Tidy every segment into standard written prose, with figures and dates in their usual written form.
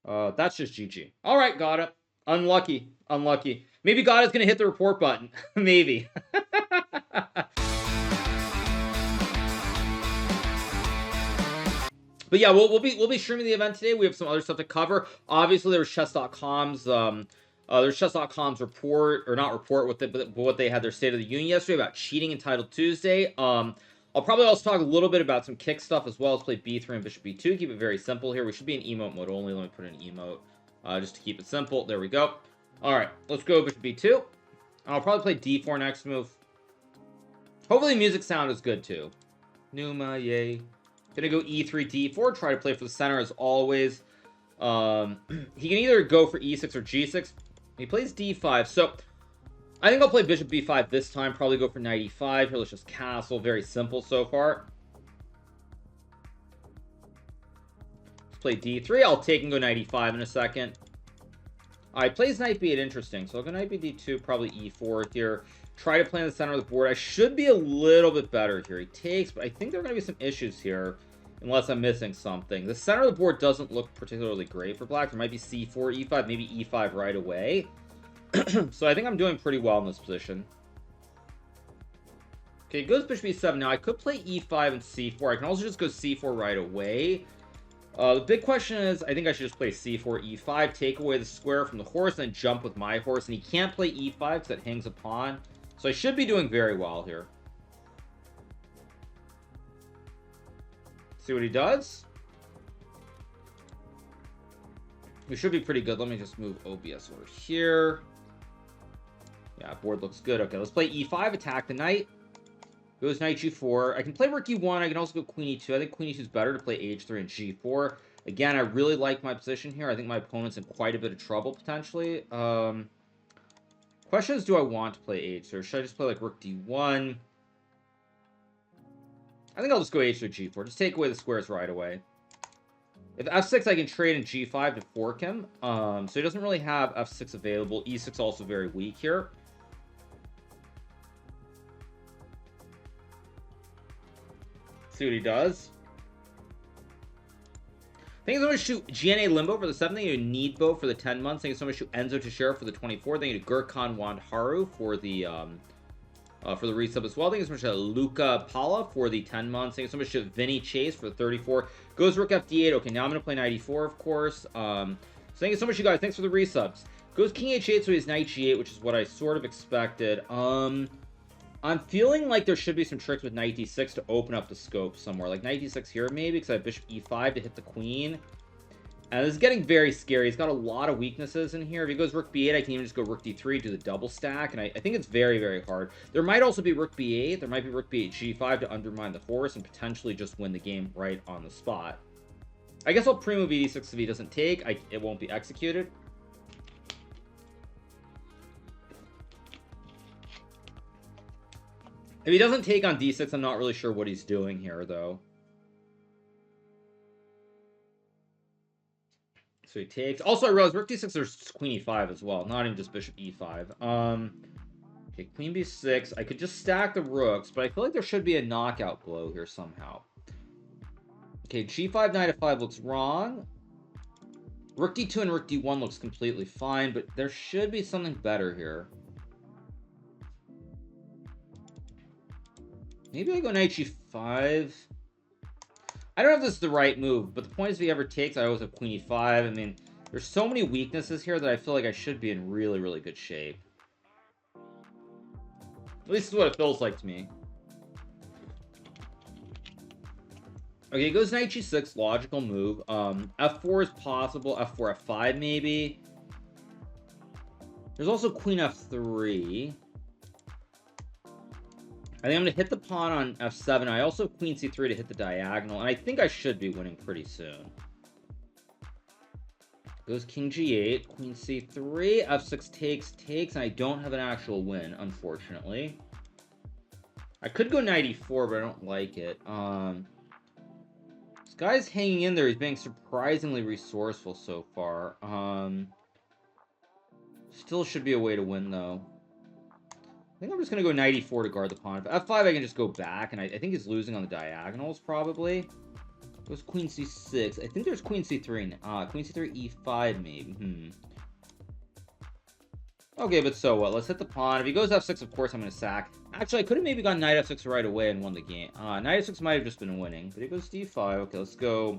That's just GG. All right, Gata. Unlucky. Unlucky. Maybe Gata's going to hit the report button. Maybe. But yeah, we'll be streaming the event today. We have some other stuff to cover. Obviously, there's there's chess.com's report, or not report, what they had their State of the Union yesterday about cheating in Title Tuesday. I'll probably also talk a little bit about some kick stuff as well as play b3 and bishop b2. Keep it very simple here. We should be in emote mode only. Let me put in emote just to keep it simple. There we go. All right, let's go bishop b2. I'll probably play d4 next move. Hopefully music sound is good too. Numa, yay. Gonna go e3, d4. Try to play for the center as always. He can either go for e6 or g6. He plays d5. So I think I'll play bishop b5 this time. Probably go for knight e5. Here, let's just castle. Very simple so far. Let's play d3. I'll take and go knight e5 in a second. He plays knight b8. Interesting. So I'll go knight b d2. Probably e4 here. Try to play in the center of the board. I should be a little bit better here. He takes, but I think there are going to be some issues here. Unless I'm missing something. The center of the board doesn't look particularly great for black. There might be c4, e5, maybe e5 right away. So I think I'm doing pretty well in this position. Okay, goes bishop e7. Now I could play e5 and c4. I can also just go c4 right away. The big question is, I think I should just play c4, e5, take away the square from the horse, and then jump with my horse. And he can't play e5 because that hangs a pawn. So I should be doing very well here. See what he does. We should be pretty good. Let me just move OBS over here. Yeah, board looks good. Okay, let's play e5, attack the knight. Goes knight g4. I can play rook e1. I can also go queen e2. I think queen e2 is better to play h3 and g4. Again, I really like my position here. I think my opponent's in quite a bit of trouble, potentially. Question is, do I want to play h3? Or should I just play, like, rook d1? I think I'll just go h3, g4. Just take away the squares right away. If f6, I can trade in g5 to fork him. So he doesn't really have f6 available. e6 also very weak here. See what he does. Thank you so much to GNA Limbo for the 7th. Thank you to Needbo for the 10 months. Thank you so much to Enzo Teixeira for the 24. Thank you to Gurkhan Wandharu for the resub as well. Thank you so much to Luca Pala for the 10 months. Thank you so much to Vinny Chase for the 34. Goes rook fd8. Okay, now I'm going to play knight e4, of course. So thank you so much, you guys. Thanks for the resubs. Goes king h8, so he has knight g8, which is what I sort of expected. I'm feeling like there should be some tricks with knight d6 to open up the scope somewhere. Like knight d6 here, maybe, because I have bishop e5 to hit the queen. And this is getting very scary. He's got a lot of weaknesses in here. If he goes rook b8, I can even just go rook d3, do the double stack. And I think it's very, very hard. There might also be rook b8. There might be rook b8 g5 to undermine the horse and potentially just win the game right on the spot. I guess I'll pre-move e6 if he doesn't take. It won't be executed. If he doesn't take on d6, I'm not really sure what he's doing here, though. So he takes. Also, I realized rook d6, there's queen e5 as well. Not even just bishop e5. Okay, queen b6. I could just stack the rooks, but I feel like there should be a knockout blow here somehow. Okay, g5, knight f5 looks wrong. Rook d2 and rook d1 looks completely fine, but there should be something better here. Maybe I go knight g5. I don't know if this is the right move, but the point is if he ever takes, I always have queen e5. I mean, there's so many weaknesses here that I feel like I should be in really, really good shape. At least this is what it feels like to me. Okay, he goes knight g6, logical move. F4 is possible, f4, f5 maybe. There's also queen f3. I think I'm going to hit the pawn on f7. I also have queen c3 to hit the diagonal, and I think I should be winning pretty soon. Goes king g8, queen c3, f6 takes, and I don't have an actual win, unfortunately. I could go knight e4, but I don't like it. This guy's hanging in there. He's being surprisingly resourceful so far. Still should be a way to win, though. I think I'm just going to go knight e4 to guard the pawn. If f5, I can just go back, and I think he's losing on the diagonals, probably. There's queen c6. I think there's queen c3. Queen c3, e5 maybe. Okay, but so what? Let's hit the pawn. If he goes f6, of course I'm going to sack. Actually, I could have maybe gone knight f6 right away and won the game. Knight f6 might have just been winning. But he goes d5. Okay, let's go.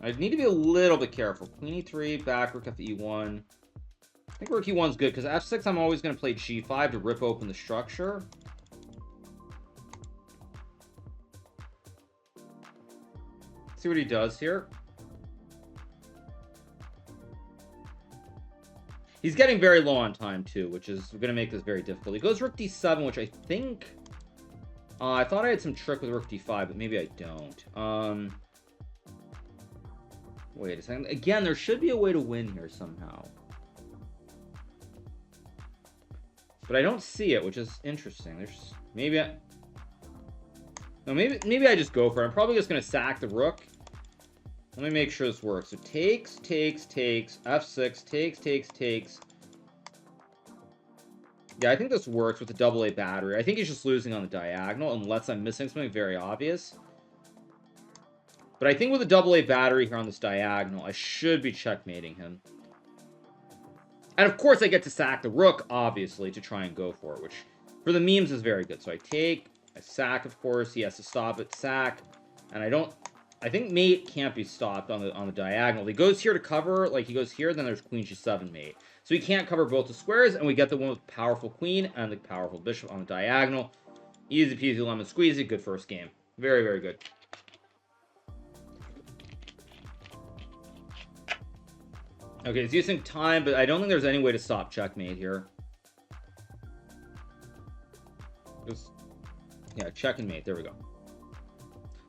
I need to be a little bit careful. Queen e3, back, rook f e1. I think rook e1 is good, because f6 I'm always going to play g5 to rip open the structure. See what he does here. He's getting very low on time, too, which is going to make this very difficult. He goes rook d7, which I think... I thought I had some trick with rook d5, but maybe I don't. Wait a second. Again, there should be a way to win here somehow. But I don't see it, which is interesting. There's... Maybe I... No, maybe I just go for it. I'm probably just going to sack the rook. Let me make sure this works. So takes, f6, takes. Yeah, I think this works with the AA battery. I think he's just losing on the diagonal, unless I'm missing something very obvious. But I think with the AA battery here on this diagonal, I should be checkmating him. And of course I get to sack the rook, obviously, to try and go for it, which for the memes is very good. So I take, I sack, of course. He has to stop it, sack. And I think mate can't be stopped on the diagonal. He goes here to cover, like he goes here, then there's queen g7 mate. So he can't cover both the squares, and we get the one with powerful queen and the powerful bishop on the diagonal. Easy peasy lemon squeezy, good first game. Very, very good. Okay, he's using time, but I don't think there's any way to stop checkmate here. Just, yeah, check and mate. There we go.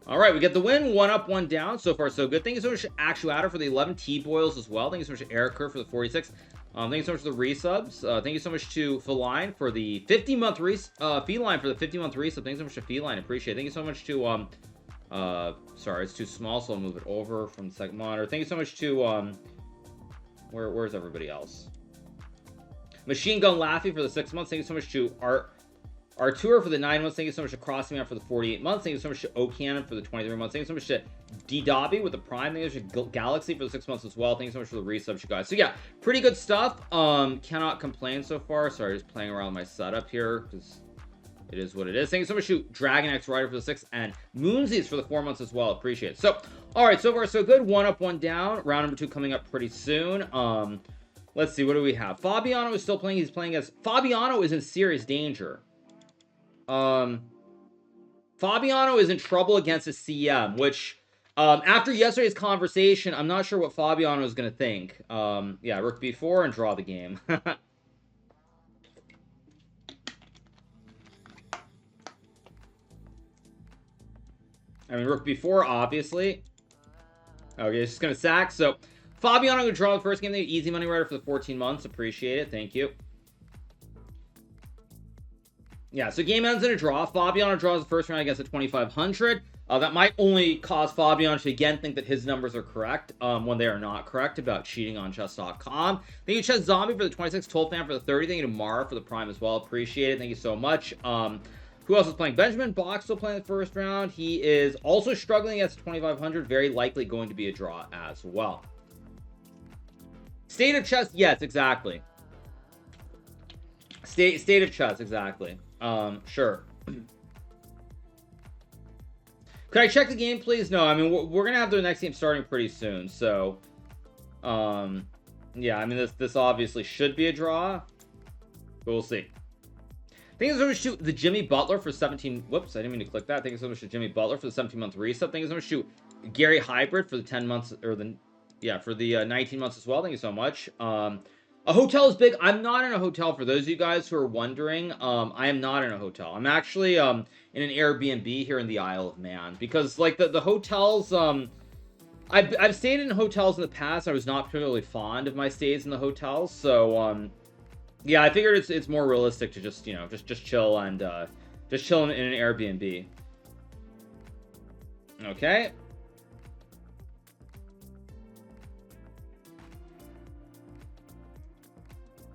All right, we get the win. 1 up, 1 down. So far, so good. Thank you so much to Actuator for the 11 T-Boils as well. Thank you so much to Eric Kerr for the 46. Thank you so much for the resubs. Thank you so much to Feline for the 50-month Feline for the 50-month resub. Thank you so much to Feline. Appreciate it. Thank you so much to sorry, it's too small, so I'll move it over from the second monitor. Thank you so much to where's everybody else? Machine Gun Laffy for the 6 months. Thank you so much to Artur for the 9 months. Thank you so much to Crossing Man for the 48 months. Thank you so much to O'Cannon for the 23 months. Thank you so much to D Dobby with the Prime. Thank you so much to Galaxy for the 6 months as well. Thank you so much for the resubs, you guys. So yeah, pretty good stuff. Cannot complain so far. Sorry, just playing around with my setup here because it is what it is. Thank you so much to Dragon X Rider for the 6 and Moonsies for the 4 months as well. Appreciate it. So, all right, so far so good. 1 up, 1 down. Round number 2 coming up pretty soon. Let's see, what do we have? Fabiano is still playing. He's playing as Fabiano is in serious danger. Fabiano is in trouble against a CM, which after yesterday's conversation, I'm not sure what Fabiano is going to think. Yeah, rook b4 and draw the game. I mean, rook b4, obviously. Okay, it's just going to sack. So, Fabiano going to draw the first game. They easy money rider for the 14 months. Appreciate it. Thank you. Yeah, so game ends in a draw. Fabiano draws the first round against a 2,500. That might only cause Fabiano to again think that his numbers are correct when they are not correct about cheating on chess.com. Thank you, Chess Zombie, for the 26, 12 fan for the 30. Thank you to Mara for the Prime as well. Appreciate it. Thank you so much. Who else is playing? Benjamin Bach still playing the first round. He is also struggling against 2,500. Very likely going to be a draw as well. State of chess? Yes, exactly. State of chess, exactly. Sure. Could I check the game, please? No, I mean, we're going to have the next game starting pretty soon, so... yeah, I mean, this obviously should be a draw, but we'll see. Thank you so much to the Jimmy Butler for 17... Whoops, I didn't mean to click that. Thank you so much to Jimmy Butler for the 17-month reset. Thank you so much to Gary Hybrid for the 10 months, or the... Yeah, for the 19 months as well. Thank you so much. A hotel is big. I'm not in a hotel. For those of you guys who are wondering, I am not in a hotel. I'm actually in an Airbnb here in the Isle of Man. Because, like, the hotels... I've stayed in hotels in the past. I was not particularly fond of my stays in the hotels. So, yeah, I figured it's more realistic to just, you know, just chill and, just chill in an Airbnb. Okay.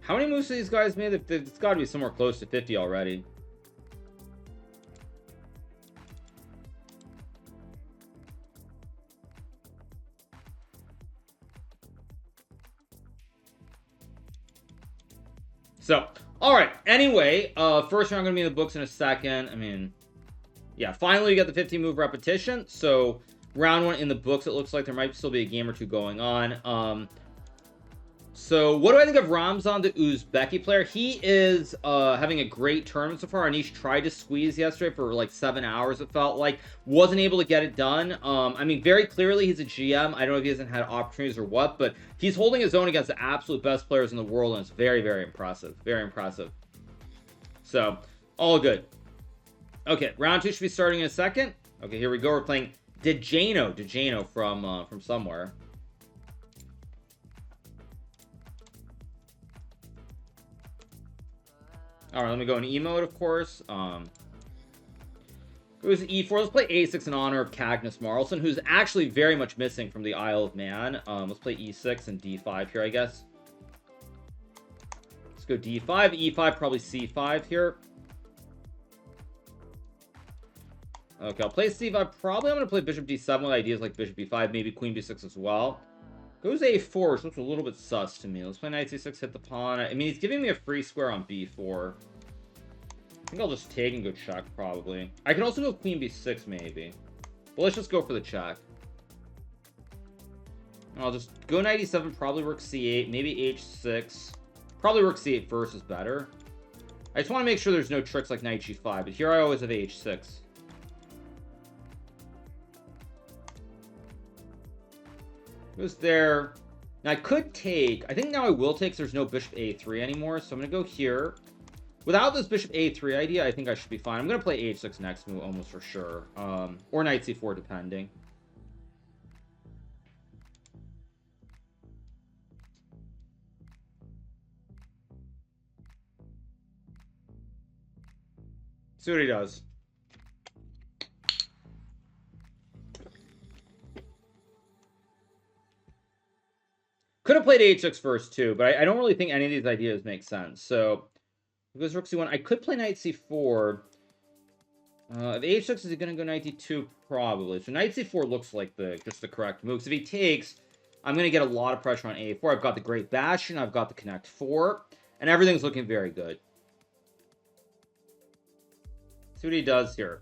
How many moves have these guys made? It's got to be somewhere close to 50 already. So, alright. Anyway, first round going to be in the books in a second. I mean, yeah, finally we got the 15 move repetition. So, round 1 in the books, it looks like there might still be a game or two going on. So, what do I think of Ramzan, the Uzbeki player? He is having a great tournament so far. Anish tried to squeeze yesterday for like 7 hours, it felt like. Wasn't able to get it done. I mean, very clearly he's a GM. I don't know if he hasn't had opportunities or what, but he's holding his own against the absolute best players in the world, and it's very, very impressive. Very impressive. So, all good. Okay, round 2 should be starting in a second. Okay, here we go. We're playing Dejano from somewhere. Alright, let me go in E mode, of course. Goes to E4. Let's play A6 in honor of Cagnus Marlson, who's actually very much missing from the Isle of Man. Let's play E6 and D5 here, I guess. Let's go D5, E5, probably C5 here. Okay, I'll play C5. Probably I'm going to play Bishop D7 with ideas like Bishop B5, maybe Queen B6 as well. Goes A4, which looks a little bit sus to me. Let's play Knight C6, hit the pawn. I mean, he's giving me a free square on B4. I think I'll just take and go check, probably. I can also go Queen B6, maybe. But let's just go for the check. I'll just go Knight E7, probably Rook C8, maybe H6. Probably Rook C8 first is better. I just want to make sure there's no tricks like Knight G5, but here I always have H6. Goes there. Now I could take. I think now I will take because there's no Bishop A3 anymore. So I'm going to go here. Without this Bishop A3 idea, I think I should be fine. I'm going to play H6 next move almost for sure. Or Knight C4 depending. See what he does. Could have played H6 first too, but I don't really think any of these ideas make sense. So, if it goes Rook C1, I could play Knight C4. If H6, is he going to go Knight D2? Probably. So Knight C4 looks like just the correct move. So if he takes, I'm going to get a lot of pressure on A4. I've got the Great Bastion. I've got the Connect 4. And everything's looking very good. See what he does here.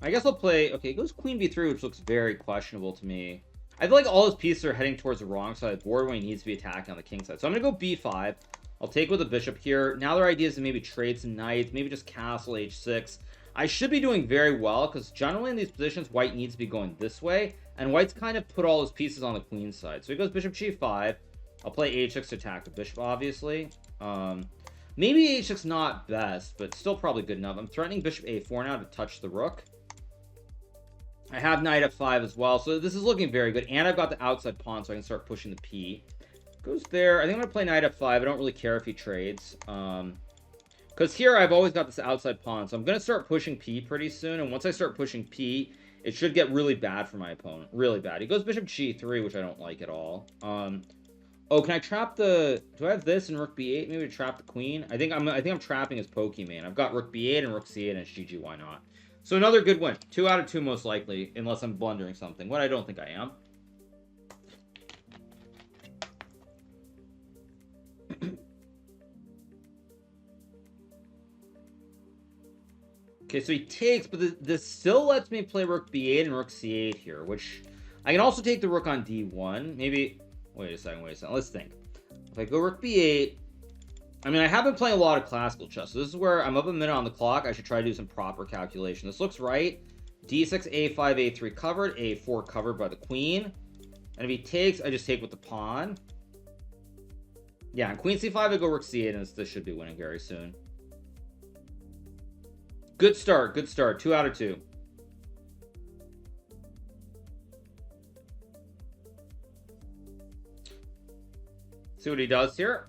I guess I'll play... Okay, he goes Queen B3, which looks very questionable to me. I feel like all his pieces are heading towards the wrong side of the board when he needs to be attacking on the king side. So I'm going to go B5. I'll take with a bishop here. Now their idea is to maybe trade some knights, maybe just castle H6. I should be doing very well because generally in these positions, white needs to be going this way. And white's kind of put all his pieces on the queen side. So he goes bishop G5. I'll play H6 to attack the bishop, obviously. Maybe H6 not best, but still probably good enough. I'm threatening bishop A4 now to touch the rook. I have knight F5 as well, so this is looking very good. And I've got the outside pawn, so I can start pushing the P. Goes there. I think I'm going to play knight F5. I don't really care if he trades. Because here I've always got this outside pawn, so I'm going to start pushing P pretty soon. And once I start pushing P, it should get really bad for my opponent. Really bad. He goes bishop G3, which I don't like at all. Oh, can I trap the... Do I have this and rook B8? Maybe to trap the queen? I think I'm trapping his Pokemon. I've got rook B8 and rook C8, and it's GG. Why not? So another good win. 2 out of 2 most likely, unless I'm blundering something. What I don't think I am. Okay, so he takes, but this still lets me play rook B8 and rook C8 here, which I can also take the rook on D1. Maybe... Wait a second. Let's think. If I go rook B8... I mean, I have been playing a lot of classical chess, so this is where I'm up a minute on the clock. I should try to do some proper calculation. This looks right. D6, A5, A3 covered. A4 covered by the queen. And if he takes, I just take with the pawn. Yeah, and queen C5, I go rook C8, and this should be winning very soon. Good start, good start. 2 out of 2. See what he does here.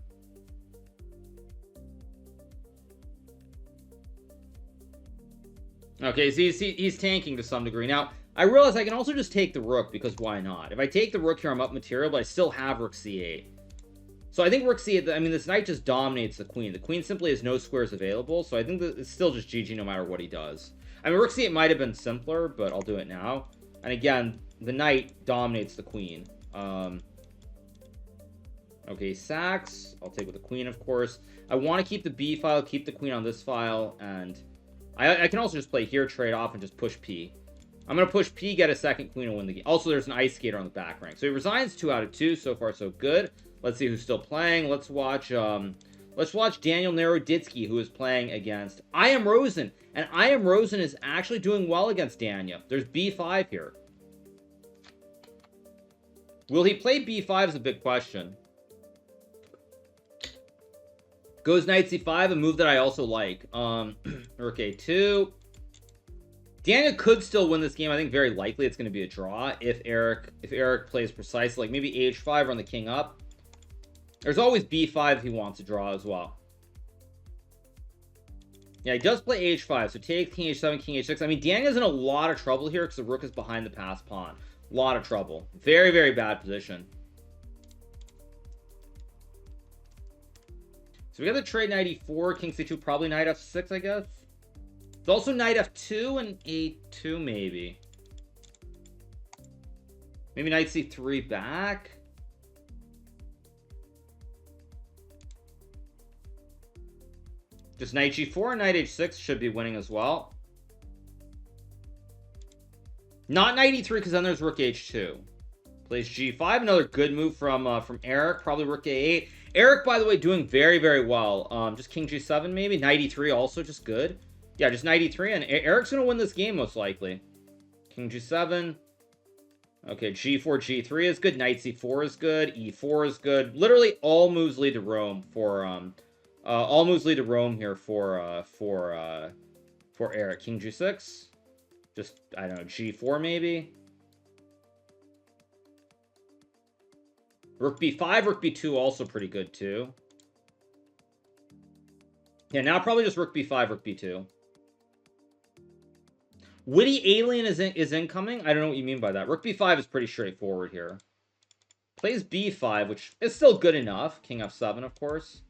Okay, so he's tanking to some degree. Now, I realize I can also just take the rook, because why not? If I take the rook here, I'm up material, but I still have rook C8. So I think rook C8, I mean, this knight just dominates the queen. The queen simply has no squares available, so I think that it's still just GG no matter what he does. I mean, rook C8 might have been simpler, but I'll do it now. And again, the knight dominates the queen. Okay, sacks. I'll take with the queen, of course. I want to keep the B file, keep the queen on this file, and I can also just play here, trade off, and just push P. I'm going to push P, get a second queen, and win the game. Also, there's an ice skater on the back rank. So he resigns 2 out of 2. So far, so good. Let's see who's still playing. Let's watch Daniel Naroditsky, who is playing against I Am Rosen. And I Am Rosen is actually doing well against Daniel. There's B5 here. Will he play B5 is a big question. Goes knight c5, a move that I also like. Rook a2. Daniel could still win this game. I think very likely it's going to be a draw if Eric plays precisely, like maybe h5 on the king up. There's always b5 if he wants to draw as well. Yeah, he does play h5, so take king h7, king h6. I mean, Daniel's in a lot of trouble here because the rook is behind the passed pawn. A lot of trouble. Very, very bad position. So we got the trade knight e4, king c2, probably knight f6, I guess. It's also knight f2 and a2, maybe. Maybe knight c3 back. Just knight g4 and knight h6 should be winning as well. Not knight e3 because then there's rook h2. Plays g5, another good move from Eric. Probably rook a8. Eric, by the way, doing very, very well. Just king g7 maybe. Knight e3 also just good. Yeah, just knight e3, and Eric's going to win this game most likely. King g7. Okay, g4, g3 is good. Knight c4 is good. e4 is good. Literally all moves lead to Rome for all moves lead to Rome here for Eric. King g6. Just, I don't know, g4 maybe. Rook b5, rook b2 also pretty good too. Yeah, now probably just rook b5, rook b2. Witty Alien is incoming? I don't know what you mean by that. Rook b5 is pretty straightforward here. Plays b5, which is still good enough. King f7, of course.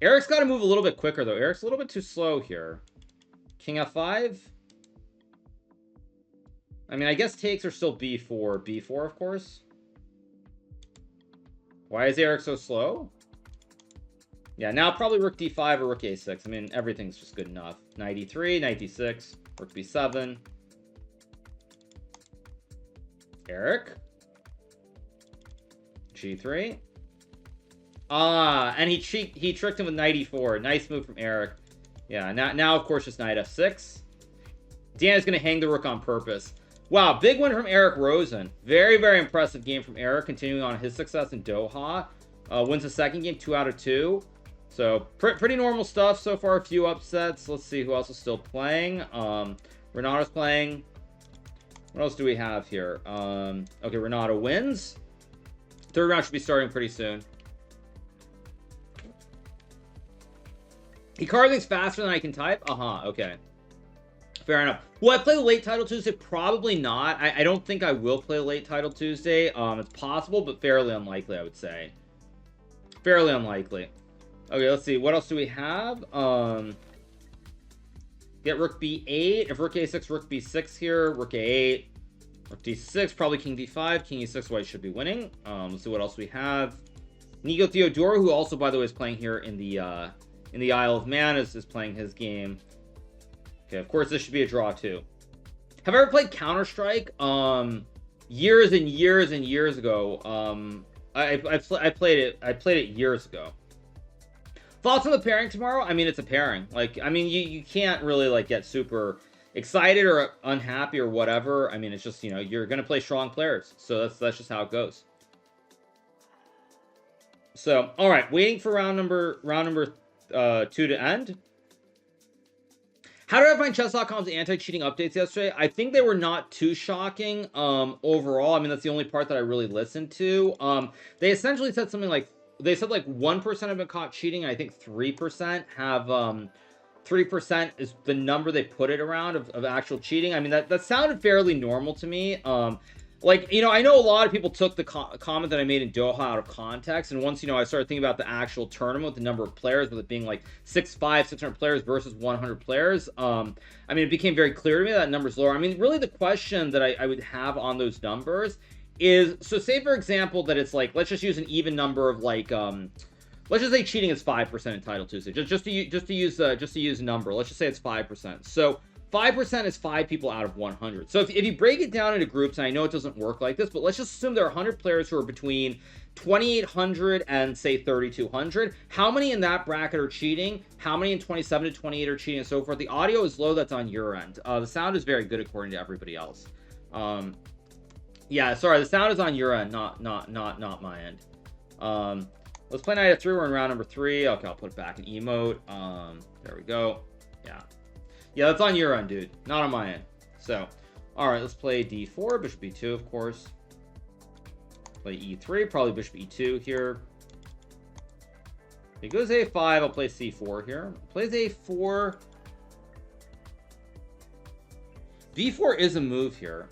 Eric's got to move a little bit quicker, though. Eric's a little bit too slow here. King f5. I mean, I guess takes are still b4. b4, of course. Why is Eric so slow? Yeah, now probably rook d5 or rook a6. I mean, everything's just good enough. Knight e3, knight d6, rook b7. Eric. g3. And he tricked him with knight e4. Nice move from Eric. Yeah, now of course, just knight f6. Dana's going to hang the rook on purpose. Wow, big win from Eric Rosen. Very, very impressive game from Eric, continuing on his success in Doha. Wins the second game, 2 out of 2. So, pretty normal stuff so far. A few upsets. Let's see who else is still playing. Renato's playing. What else do we have here? Okay, Renato wins. Third round should be starting pretty soon. Hikaru thinks faster than I can type? Okay. Fair enough. Will I play the late title Tuesday? Probably not. I don't think I will play late title Tuesday. It's possible, but fairly unlikely, I would say. Fairly unlikely. Okay, let's see. What else do we have? Get rook b8. If rook a6, rook b6 here. Rook a8. Rook d6. Probably king d5. King e6, white should be winning. Let's see what else we have. Nico Theodoro, who also, by the way, is playing here in the Isle of Man, is playing his game. Okay, of course, this should be a draw, too. Have I ever played Counter-Strike? Years and years and years ago. I played it years ago. Thoughts on the pairing tomorrow? I mean, it's a pairing. Like, I mean, you can't really, like, get super excited or unhappy or whatever. I mean, it's just, you know, you're going to play strong players. So that's just how it goes. So, all right, waiting for round number 2 to end. How did I find Chess.com's anti-cheating updates yesterday? I think they were not too shocking overall. I mean, that's the only part that I really listened to. They essentially said something like, they said like 1% have been caught cheating, and I think 3% have, 3% is the number they put it around of actual cheating. I mean, that sounded fairly normal to me. Like, you know, I know a lot of people took the comment that I made in Doha out of context, and once, you know, I started thinking about the actual tournament with the number of players, with it being like 600 players versus 100 players, I mean, it became very clear to me that number's lower. I mean, really the question that I would have on those numbers is, so say for example that it's like, let's just use an even number of like, let's just say cheating is 5% in Title 2. So just to use a number, let's just say it's 5%. So 5% is 5 people out of 100. So if you break it down into groups, and I know it doesn't work like this, but let's just assume there are 100 players who are between 2,800 and say 3,200. How many in that bracket are cheating? How many in 27 to 28 are cheating, and so forth? The audio is low. That's on your end. The sound is very good according to everybody else. Yeah, sorry, the sound is on your end, not my end. Let's play Knight F3. We're in round number 3. Okay, I'll put it back in emote. There we go. Yeah, that's on your end, dude, not on my end. So, all right, let's play D4, bishop E2, of course. Play E3, probably bishop E2 here. If he goes A5, I'll play C4 here. Plays A4. B4 is a move here.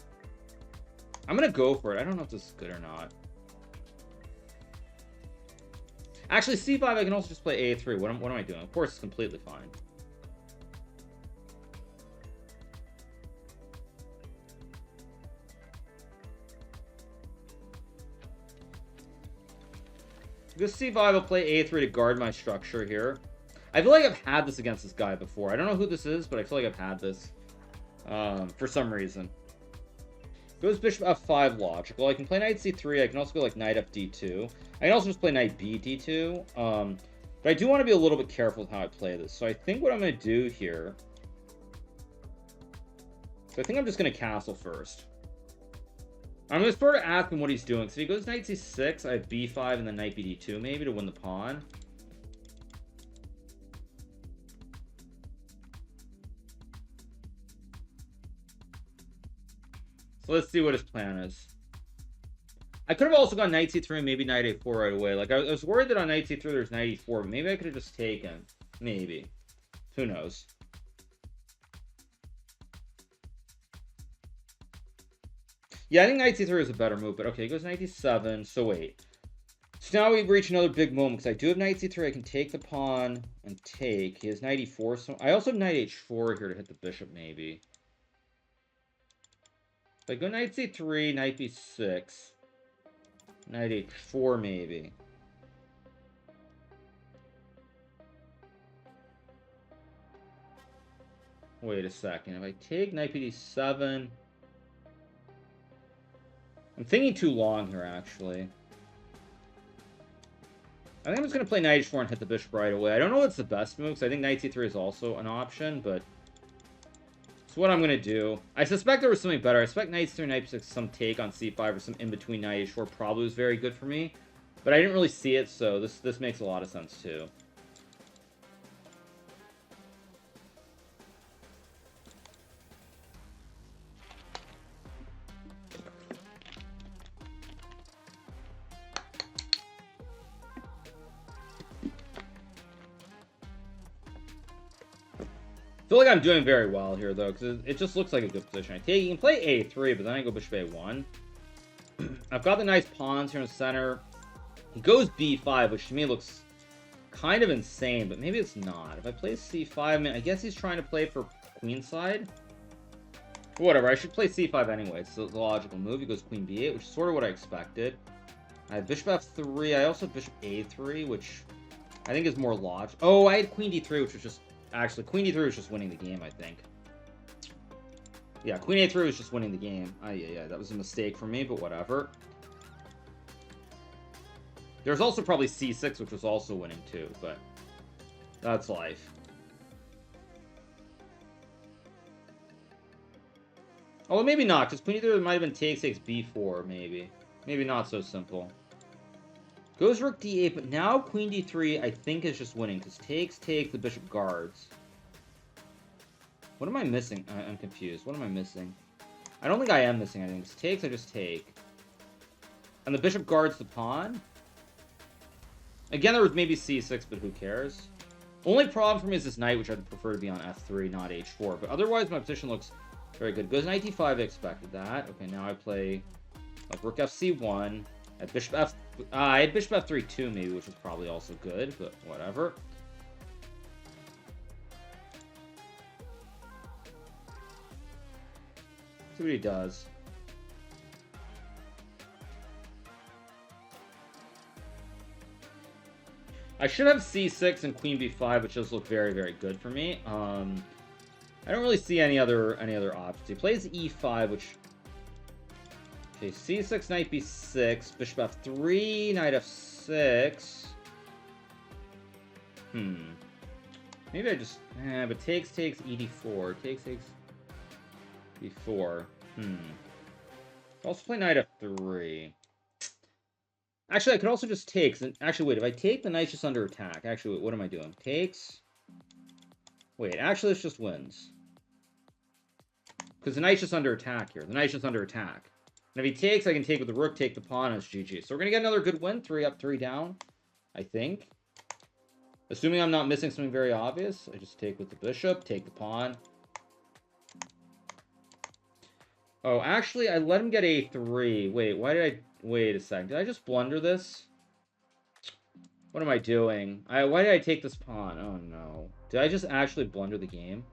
I'm gonna go for it. I don't know if this is good or not. Actually, C5, I can also just play A3. What am I doing? Of course, it's completely fine. Because C5, I'll play A3 to guard my structure here. I feel like I've had this against this guy before. I don't know who this is, but I feel like I've had this for some reason. Goes bishop F5 logical. I can play knight C3. I can also go like knight FD2. I can also just play knight B D2. But I do want to be a little bit careful with how I play this. So I think what I'm going to do here... So I think I'm just going to castle first. I'm going to sort of ask him what he's doing. So if he goes knight C6, I have B5 and then knight BD2 maybe to win the pawn. So let's see what his plan is. I could have also gone knight C3 and maybe knight A4 right away. Like, I was worried that on knight C3 there's knight E4, but maybe I could have just taken. Maybe. Who knows? Yeah, I think knight C3 is a better move, but okay, he goes knight D7, so wait. So now we reach another big moment, because I do have knight C3, I can take the pawn and take. He has knight E4, so I also have knight H4 here to hit the bishop, maybe. If I go knight C3, knight B6, knight H4, maybe. Wait a second. If I take knight BD7... I'm thinking too long here, actually. I think I'm just going to play knight H4 and hit the bishop right away. I don't know what's the best move, because I think knight C3 is also an option, but... It's what I'm going to do. I suspect there was something better. I suspect knight C3, knight B6, some take on C5 or some in-between knight H4 probably was very good for me. But I didn't really see it, so this makes a lot of sense, too. I feel like I'm doing very well here, though, because it just looks like a good position. I take, you can play A3, but then I go bishop A1. I've got the nice pawns here in the center. He goes B5, which to me looks kind of insane, but maybe it's not. If I play C5, I mean, I guess he's trying to play for queenside. Whatever, I should play C5 anyway. It's the logical move. He goes queen B8, which is sort of what I expected. I have bishop F3. I also have bishop A3, which I think is more logical. Oh, I had queen D3, which was just... Actually, queen D3 was just winning the game, I think. Yeah, queen A3 was just winning the game. Yeah, that was a mistake for me, but whatever. There's also probably C6, which was also winning too, but that's life. Oh, well, maybe not, because queen D3 might have been takes B4, maybe. Maybe not so simple. Goes rook D8, but now queen D3, I think, is just winning, because takes, the bishop guards. What am I missing? I'm confused. What am I missing? I don't think I am missing anything. Because takes, I just take. And the bishop guards the pawn? Again, there was maybe C6, but who cares? Only problem for me is this knight, which I'd prefer to be on F3, not H4. But otherwise, my position looks very good. Goes knight D5, I expected that. Okay, now I play like rook FC1. At bishop F... I had bishop F3 too, maybe, which was probably also good, but whatever. See what he does. I should have c6 and queen b5, which does look very, very good for me. I don't really see any other options. He plays e5, which... Okay, c6, knight b6, bishop f3, knight f6. Maybe I just... but takes, ed4. Takes, d4. Also play knight f3. Actually, I could also just take... Actually, wait, if I take, the knight's just under attack. Actually, wait, what am I doing? Takes... Wait, actually, this just wins. Because the knight's just under attack here. The knight's just under attack. And if he takes, I can take with the rook, take the pawn, and it's GG. So we're going to get another good win. 3 up, 3 down, I think. Assuming I'm not missing something very obvious, I just take with the bishop, take the pawn. Oh, actually, I let him get a3. Wait, why did I... Wait a second. Did I just blunder this? What am I doing? Why did I take this pawn? Oh, no. Did I just actually blunder the game?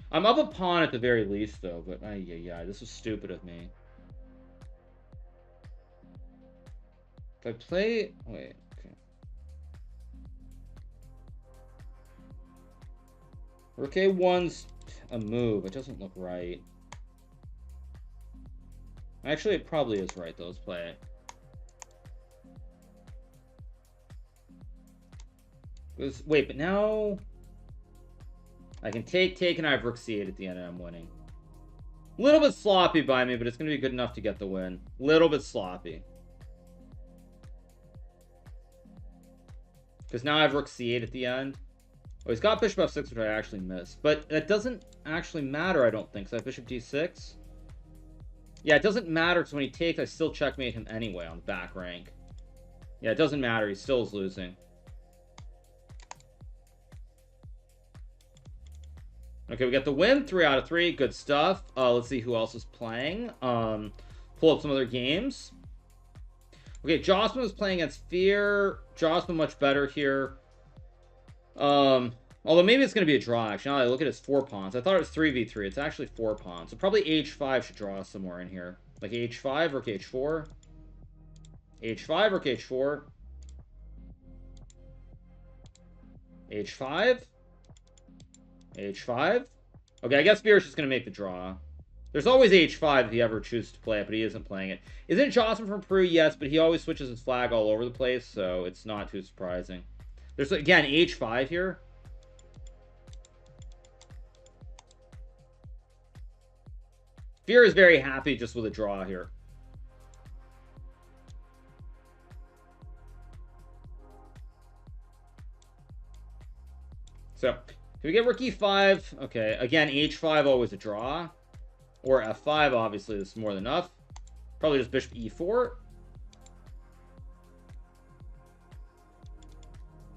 I'm up a pawn at the very least, though. But, yeah, this was stupid of me. If I play... Wait, okay. Rook a1's a move. It doesn't look right. Actually, it probably is right, though. Let's play it. Wait, but now... I can take, and I have rook c8 at the end, and I'm winning. A little bit sloppy by me, but it's going to be good enough to get the win. A little bit sloppy. Because now I have rook c8 at the end. Oh, he's got bishop f6, which I actually missed. But that doesn't actually matter, I don't think. So I have bishop d6. Yeah, it doesn't matter, because when he takes, I still checkmate him anyway on the back rank. Yeah, it doesn't matter. He still is losing. Okay, we got the win. 3 out of 3. Good stuff. Let's see who else is playing. Pull up some other games. Okay, Jocelyn was playing against Fear. Jocelyn much better here. Although maybe it's going to be a draw, actually. Now that I look at his 4 pawns. I thought it was 3v3. It's actually 4 pawns. So probably h5 should draw somewhere in here. Like h5, rook h4. h5, rook h4. h5. h5. Okay, I guess Fear's just going to make the draw. There's always h5 if he ever chooses to play it, but he isn't playing it. Isn't Jocelyn from Peru? Yes, but he always switches his flag all over the place, so it's not too surprising. There's, again, h5 here. Fear is very happy just with a draw here. So, can we get rook e5? Okay, again, h5, always a draw. Or f5, obviously, this is more than enough. Probably just bishop e4.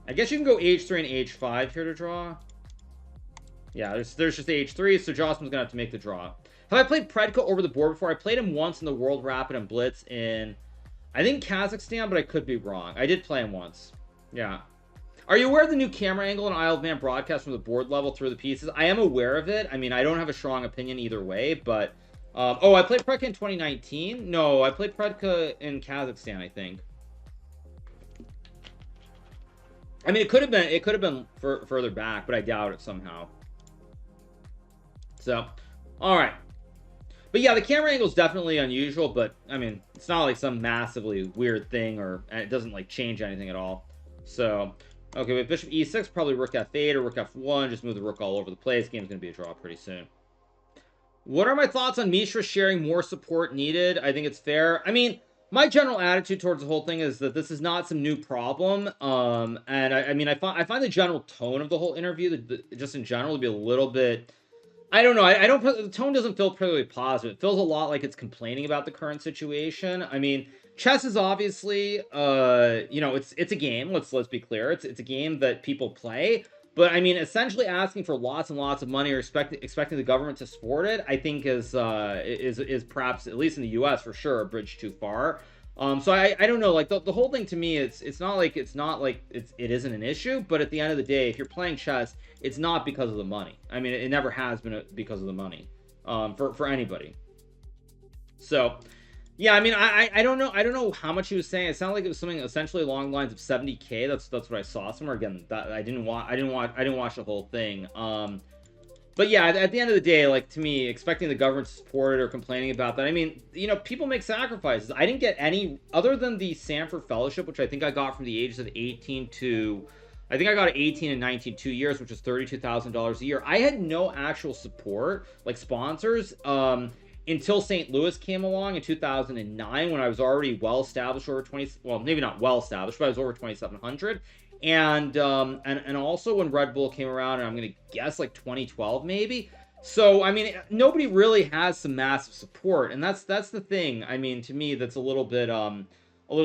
I guess you can go h3 and h5 here to draw. Yeah, there's just h3, so Jocelyn's going to have to make the draw. Have I played Predka over the board before? I played him once in the World Rapid and Blitz in, I think, Kazakhstan, but I could be wrong. I did play him once. Yeah. Are you aware of the new camera angle in Isle of Man broadcast from the board level through the pieces? I am aware of it. I mean, I don't have a strong opinion either way, but... oh, I played Predka in 2019? No, I played Predka in Kazakhstan, I think. I mean, it could have been further back, but I doubt it somehow. So, all right. But yeah, the camera angle is definitely unusual, but I mean, it's not like some massively weird thing, or it doesn't like change anything at all. So, okay, with bishop e6, probably rook f8 or rook f1, just move the rook all over the place. Game's going to be a draw pretty soon. What are my thoughts on Mishra sharing more support needed? I think it's fair. I mean, my general attitude towards the whole thing is that this is not some new problem. And I mean, I find the general tone of the whole interview, just in general, to be a little bit... I don't know. The tone doesn't feel particularly positive. It feels a lot like it's complaining about the current situation. I mean, chess is obviously, you know, it's a game. Let's be clear. It's a game that people play. But I mean, essentially asking for lots and lots of money or expecting the government to support it, I think is perhaps, at least in the U.S. for sure, a bridge too far. So I don't know. Like the whole thing to me, it's not like it isn't an issue. But at the end of the day, if you're playing chess, it's not because of the money. I mean, it never has been because of the money for anybody. So Yeah, I mean, I don't know. I don't know how much he was saying. It sounded like it was something essentially along the lines of 70K. That's what I saw somewhere. Again, that I didn't watch the whole thing. But yeah, at the end of the day, like, to me, expecting the government to support it or complaining about that, I mean, people make sacrifices. I didn't get any other than the Sanford Fellowship, which I think I got from the ages of 18 to, I think I got 18 and 19, 2 years, which is $32,000 a year. I had no actual support, like sponsors, until St. Louis came along in 2009, when I was already well established, over 20, well, maybe not well established, but I was over 2,700. And also when Red Bull came around, and I'm gonna guess like 2012 maybe. So I mean, nobody really has some massive support, and that's the thing. I mean, to me, that's a little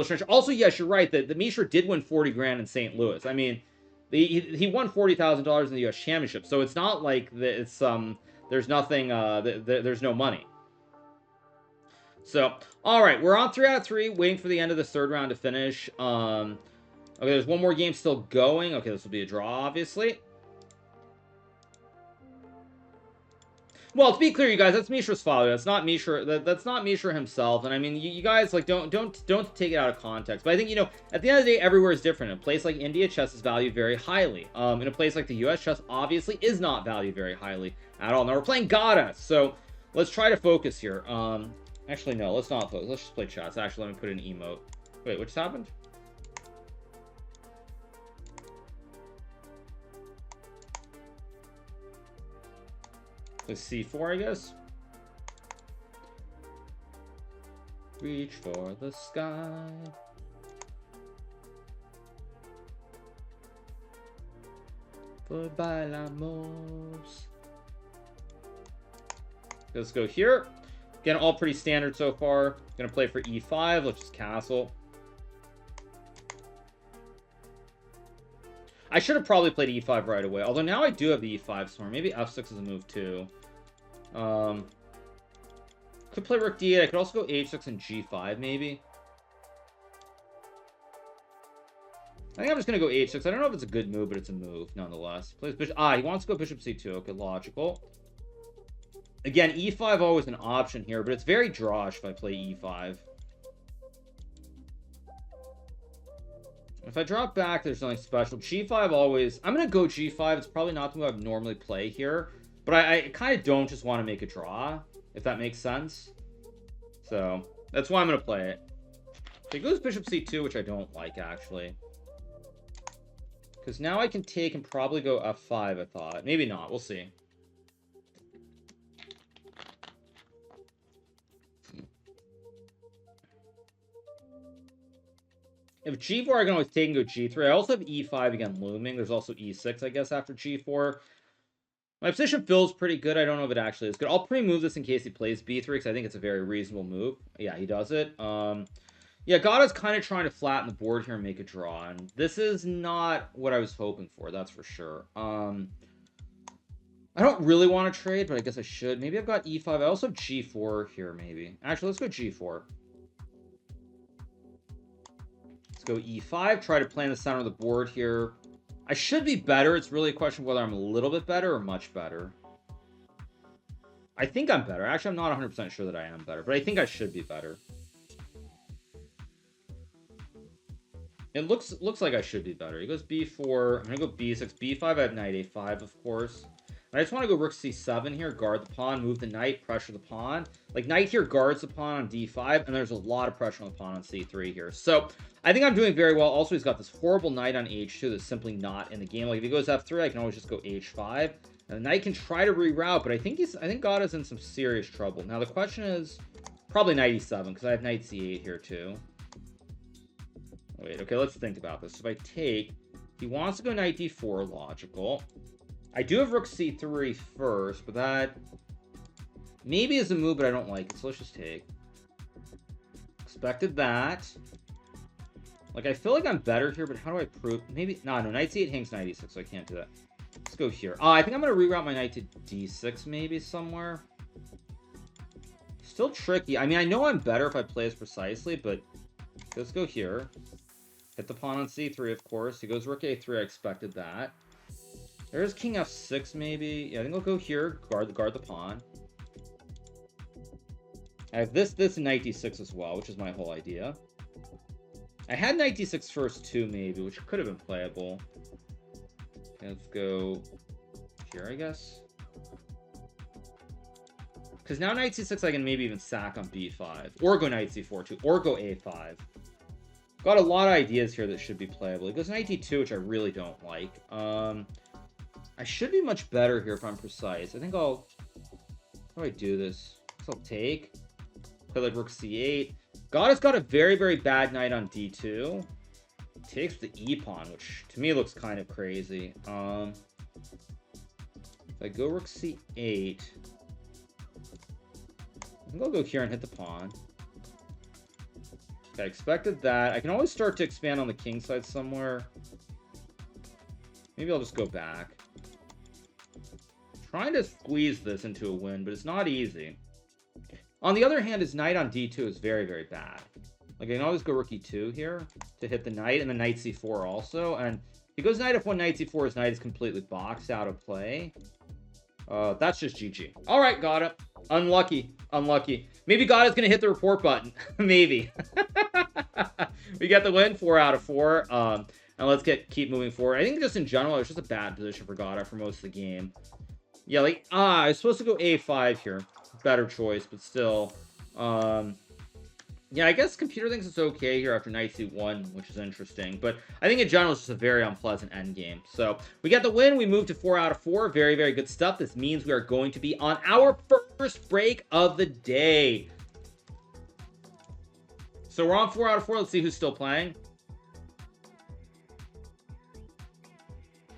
strange. Also, yes, you're right that the Mishra did win 40 grand in St. Louis. I mean, he won $40,000 in the U.S. Championship, so it's not like that. It's there's nothing. There's no money. So all right, we're on 3 out of 3, waiting for the end of the third round to finish. Okay, there's one more game still going. Okay, this will be a draw, obviously. Well, to be clear, you guys, that's Mishra's father. That's not Mishra. That's not Mishra himself. And I mean, you guys like don't take it out of context. But I think at the end of the day, everywhere is different. In a place like India, chess is valued very highly. In a place like the U.S., chess obviously is not valued very highly at all. Now we're playing Gata, so let's try to focus here. Actually, no, let's not focus. Let's just play chess. Actually, let me put an emote. Wait, what just happened? Play C4, I guess. Reach for the sky. For bailamos. Let's go here. Again, all pretty standard so far. Gonna play for E5. Let's just castle. I should have probably played E5 right away. Although now I do have the E5 somewhere. Maybe F6 is a move too. Could play Rook D8. I could also go H6 and G5 maybe. I think I'm just going to go H6. I don't know if it's a good move, but it's a move nonetheless. Plays bishop. He wants to go bishop C2. Okay, logical. Again, E5 always an option here, but it's very drawish if I play E5. If I drop back, there's nothing special. G5 always... I'm going to go G5. It's probably not the move I would normally play here. But I kind of don't just want to make a draw, if that makes sense. So, that's why I'm going to play it. So he goes bishop C2, which I don't like, actually. Because now I can take and probably go F5, I thought. Maybe not. We'll see. If G4, I can always take and go G3. I also have E5 again looming. There's also E6, I guess, after G4. My position feels pretty good. I don't know if it actually is good. I'll pre-move this in case he plays B3, because I think it's a very reasonable move. Yeah, he does it. Yeah, Gata's kind of trying to flatten the board here and make a draw. And this is not what I was hoping for, that's for sure. I don't really want to trade, but I guess I should. Maybe I've got E5. I also have G4 here, maybe. Actually, let's go G4. Let's go E5. Try to play in the center of the board here. I should be better. It's really a question of whether I'm a little bit better or much better. I think I'm better. Actually, I'm not 100% sure that I am better, but I think I should be better. It looks like I should be better. He goes B4. I'm going to go B6. B5, I have knight A5, of course. And I just want to go rook C7 here. Guard the pawn. Move the knight. Pressure the pawn. Like, knight here guards the pawn on D5. And there's a lot of pressure on the pawn on C3 here. So, I think I'm doing very well. Also, he's got this horrible knight on H2 that's simply not in the game. Like, if he goes F3, I can always just go H5. And the knight can try to reroute. But I think Gata's in some serious trouble. Now, the question is... Probably knight E7, because I have knight C8 here, too. Wait, okay, let's think about this. If I take, he wants to go knight D4, logical. I do have rook C3 first, but that maybe is a move, but I don't like it, so let's just take. Expected that. Like, I feel like I'm better here, but how do I prove? Maybe, no, knight C8 hangs knight E6, so I can't do that. Let's go here. I think I'm going to reroute my knight to D6 maybe somewhere. Still tricky. I mean, I know I'm better if I play as precisely, but let's go here. Hit the pawn on C3, of course. He goes rook A3. I expected that. There's king F6, maybe. Yeah, I think I'll go here. Guard the pawn. I have this, and knight d6 as well, which is my whole idea. I had knight d6 first too, maybe, which could have been playable. Okay, let's go here, I guess. Because now knight c6 I can maybe even sack on b5. Or go knight c4 too. Or go a5. Got a lot of ideas here that should be playable. It goes knight d2, which I really don't like. I should be much better here if I'm precise. I think I'll... How do I do this? I'll take. Play like rook c8. Gata's got a very, very bad knight on d2. Takes the e-pawn, which to me looks kind of crazy. If I go rook c8... I think I'll go here and hit the pawn. Okay, I expected that. I can always start to expand on the king side somewhere. Maybe I'll just go back. Trying to squeeze this into a win, but it's not easy. On the other hand, his knight on d2 is very, very bad. Like, I can always go rook e2 here to hit the knight, and then knight c4 also. And if he goes knight f1, knight c4, his knight is completely boxed out of play. That's just GG. All right, Gata. Unlucky. Unlucky. Maybe Gata's going to hit the report button. Maybe. We get the win, 4 out of 4. And let's keep moving forward. I think just in general, it's just a bad position for Gata for most of the game. Yeah, like, I was supposed to go a5 here. Better choice, but still. Yeah, I guess computer thinks it's okay here after knight c1, which is interesting. But I think in general, it's just a very unpleasant endgame. So we got the win. We moved to 4 out of 4. Very, very good stuff. This means we are going to be on our first break of the day. So we're on 4 out of 4. Let's see who's still playing.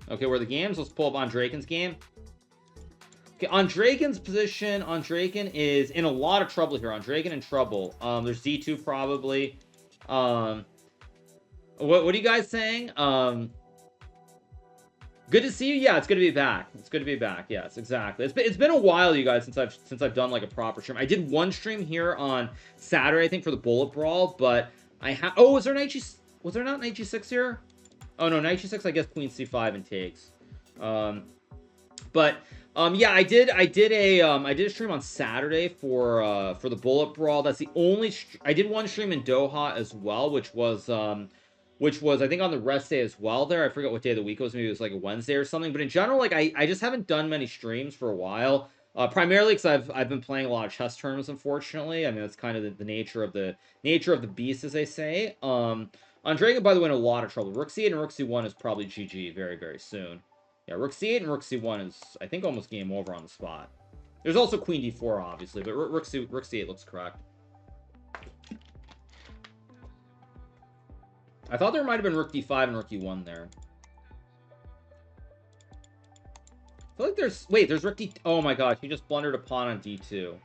Okay, where are the games? Let's pull up Andraken's game. Okay, Andraken's position. Andraken is in a lot of trouble here. Andraken in trouble. There's d2 probably. What are you guys saying? Good to see you. Yeah, it's good to be back. It's good to be back. Yes, exactly. It's been a while, you guys, since I've done like a proper stream. I did one stream here on Saturday, I think, for the Bullet Brawl, but I have. Oh, was there not knight g6 here? Oh no, knight g6. I guess queen c5 and takes. Yeah, I did a stream on Saturday for the Bullet Brawl. That's the only I did one stream in Doha as well, which was I think on the rest day as well there. I forget what day of the week it was. Maybe it was like a Wednesday or something. But in general, like I just haven't done many streams for a while. Primarily because I've been playing a lot of chess tournaments, unfortunately. I mean, that's kind of the nature of the beast, as they say. Andraken, by the way, in a lot of trouble. Rook c8 and rook c1 is probably GG very, very soon. Yeah, rook c8 and rook c1 is, I think, almost game over on the spot. There's also queen d4, obviously, but rook c8 looks correct. I thought there might have been rook d5 and rook e1 there. I feel like there's rook d... Oh my god, he just blundered a pawn on d2.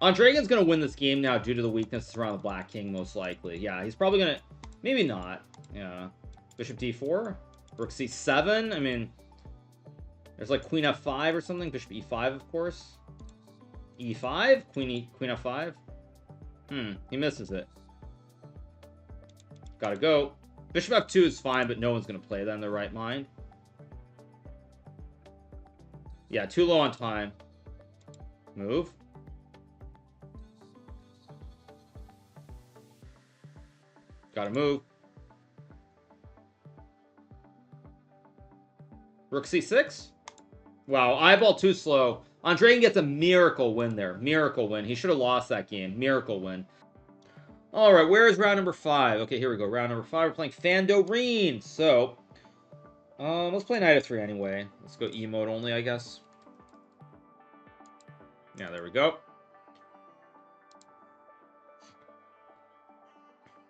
Andraken's going to win this game now due to the weaknesses around the black king, most likely. Yeah, he's probably going to... Maybe not. Yeah. Bishop d4? Rook c7? I mean, there's like queen f5 or something. Bishop e5, of course. e5? Queen f5? He misses it. Gotta go. Bishop f2 is fine, but no one's going to play that in their right mind. Yeah, too low on time. Move. Gotta move. Rook c6? Wow, eyeball too slow. Andraken gets a miracle win there. Miracle win. He should have lost that game. Miracle win. All right, where is round number 5? Okay, here we go. Round number 5. We're playing Fandorine. So, let's play knight f3 anyway. Let's go E mode only, I guess. Yeah, there we go.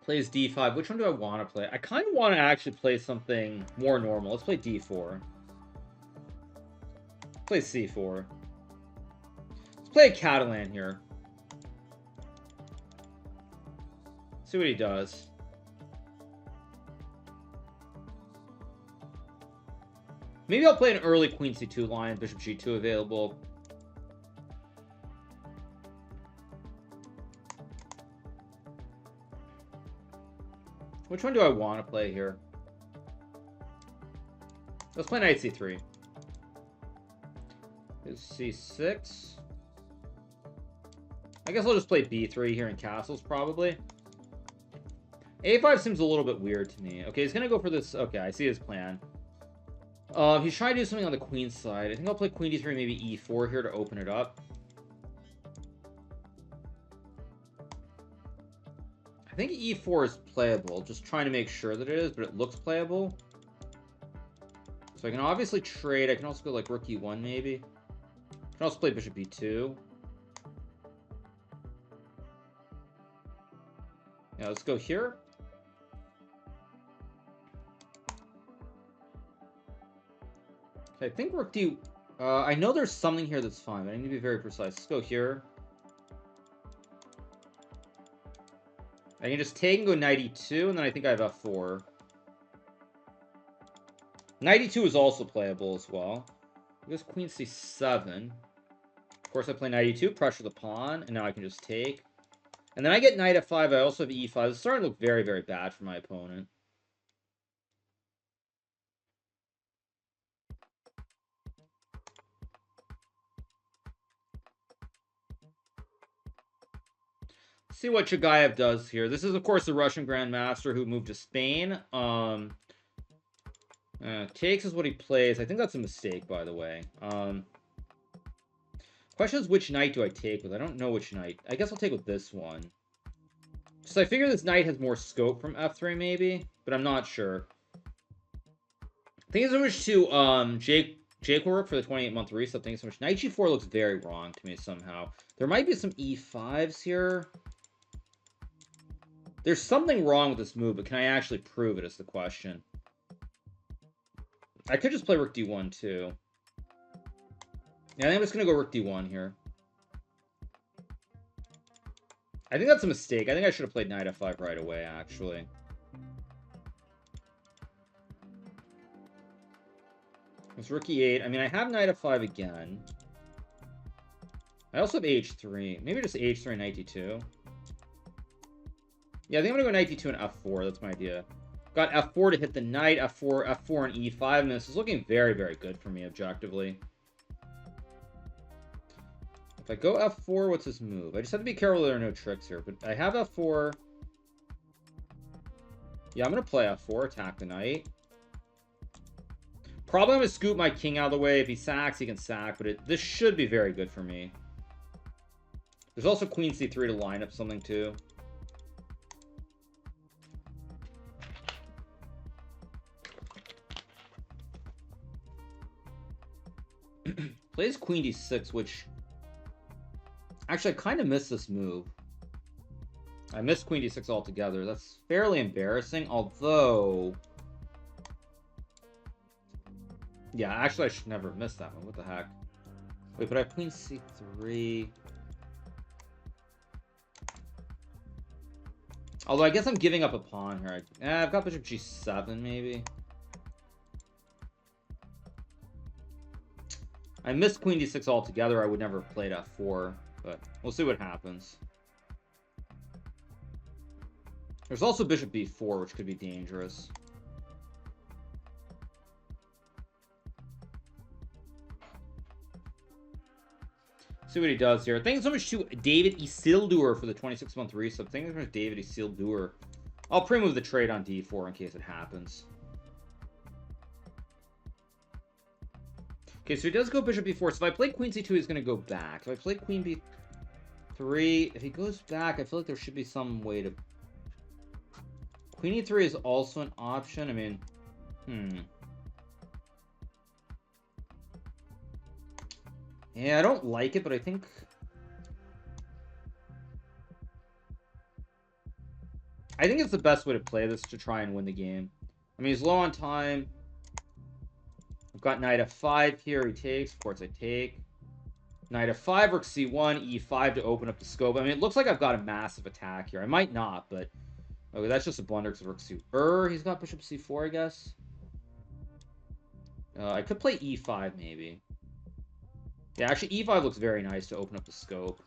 Plays d5. Which one do I want to play? I kind of want to actually play something more normal. Let's play d4. Play c4. Let's play a Catalan here. See what he does. Maybe I'll play an early queen c2 line. Bishop g2 available. Which one do I want to play here? Let's play knight c3. Is c6. I guess I'll just play b3 here in castles, probably. a5 seems a little bit weird to me. Okay, he's gonna go for this. Okay, I see his plan. He's trying to do something on the queen side. I think I'll play queen d3, maybe e4 here to open it up. I think e4 is playable. Just trying to make sure that it is, but it looks playable. So I can obviously trade. I can also go like rook e1 maybe. I can also play bishop e2. Yeah, let's go here. Okay, I think rook d... I know there's something here that's fine, but I need to be very precise. Let's go here. I can just take and go knight e2, and then I think I have f4. Knight e2 is also playable as well. I guess queen c7. Of course, I play knight e2, pressure the pawn, and now I can just take. And then I get knight f5. I also have e5. It's starting to look very, very bad for my opponent. Let's see what Chagayev does here. This is, of course, the Russian Grandmaster who moved to Spain. Takes is what he plays. I think that's a mistake, by the way. Question is, which knight do I take with? I don't know which knight. I guess I'll take with this one. So I figure this knight has more scope from f3, maybe, but I'm not sure. Thank you so much to Jake Rook for the 28-month reset. Thank you so much. Knight g4 looks very wrong to me somehow. There might be some e5s here. There's something wrong with this move, but can I actually prove it is the question. I could just play rook d1 too. Yeah, I think I'm just going to go rook d1 here. I think that's a mistake. I think I should have played knight f5 right away, actually. It's rook e8. I mean, I have knight f5 again. I also have h3. Maybe just h3 knight d2. Yeah, I think I'm going to go knight d2 and f4. That's my idea. Got f4 to hit the knight, f4 and e5. And this is looking very, very good for me, objectively. If I go f4, what's his move? I just have to be careful there are no tricks here. But I have f4. Yeah, I'm going to play f4, attack the knight. Probably I'm going to scoop my king out of the way. If he sacks, he can sack. But this should be very good for me. There's also queen c3 to line up something, too. Plays queen d6, which... Actually, I kind of missed this move. I missed queen d6 altogether. That's fairly embarrassing, although... Yeah, actually, I should never have missed that one. What the heck? Wait, but I have queen c3... Although, I guess I'm giving up a pawn here. I've got bishop g7, maybe. I missed queen d6 altogether. I would never have played f4, but we'll see what happens. There's also bishop b4, which could be dangerous. See what he does here. Thanks so much to David Isildur for the 26-month resub. Thanks so much, David Isildur. I'll pre-move the trade on d4 in case it happens. Okay, so he does go bishop b4. So if I play queen c2, he's going to go back. If I play queen b3, if he goes back, I feel like there should be some way to... Queen e3 is also an option. I mean, Yeah, I don't like it, but I think... I think it's the best way to play this to try and win the game. I mean, he's low on time. I've got knight f5 here. He takes. Of course, I take. Knight f5, rook c1, e5 to open up the scope. I mean, it looks like I've got a massive attack here. I might not, but... Okay, that's just a blunder because rook c... he's got bishop c4, I guess. I could play e5, maybe. Yeah, actually, e5 looks very nice to open up the scope.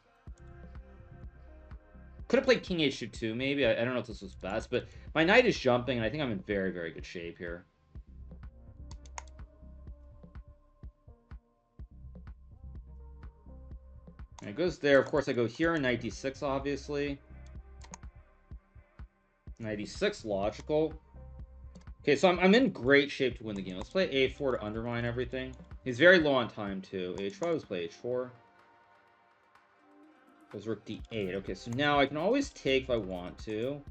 Could have played king h2 too, maybe. I don't know if this was best, but my knight is jumping, and I think I'm in very, very good shape here. It goes there. Of course, I go here in knight d6, obviously. Knight d6, logical. Okay, so I'm in great shape to win the game. Let's play a4 to undermine everything. He's very low on time, too. h5, let's play h4. Goes rook d8. Okay, so now I can always take if I want to.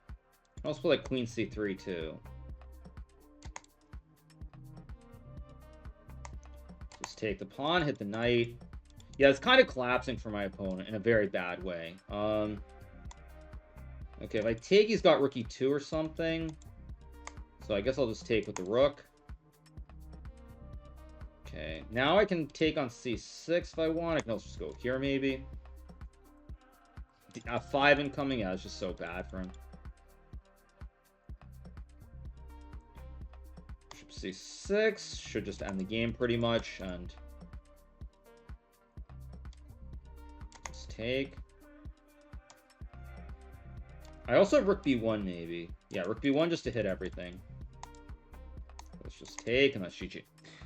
I can also play like queen c3, too. Just take the pawn, hit the knight. Yeah, it's kind of collapsing for my opponent in a very bad way. Okay, if I take, he's got rook e2 or something. So I guess I'll just take with the rook. Okay, now I can take on c6 if I want. I can also just go here, maybe. F5 incoming. Yeah, it's just so bad for him. Bishop c6 should just end the game pretty much, and just take. I also have rook b1 maybe. Yeah, rook b1 just to hit everything. Let's just take, and that's GG.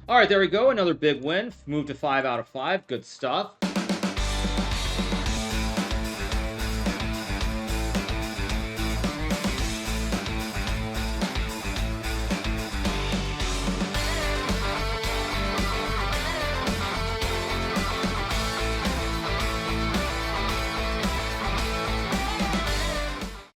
All right, there we go. Another big win. Moved to 5 out of 5. Good stuff.